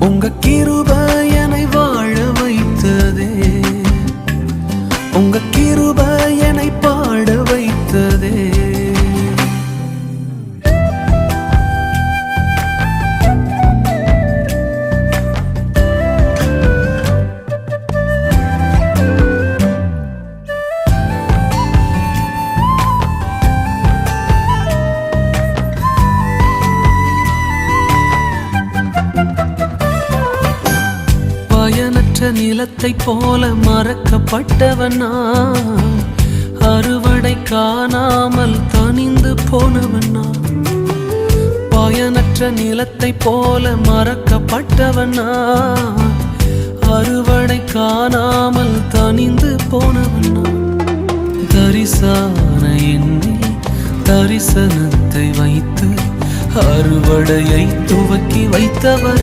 உங்க கிருபை என்னை வாழ வைத்ததே, உங்க கிருபை என்னை பாட வைத்ததே. பயனற்ற நிலத்தை போல மறக்கப்பட்டவனா, அறுவடை காணாமல் தனிந்து போனவனா. பயனற்ற நிலத்தை போல மறக்கப்பட்டவனா, அறுவடை காணாமல் தனிந்து போனவனா. தரிசான எண்ணில் தரிசனத்தை வைத்து அறுவடையை துவக்கி வைத்தவர்.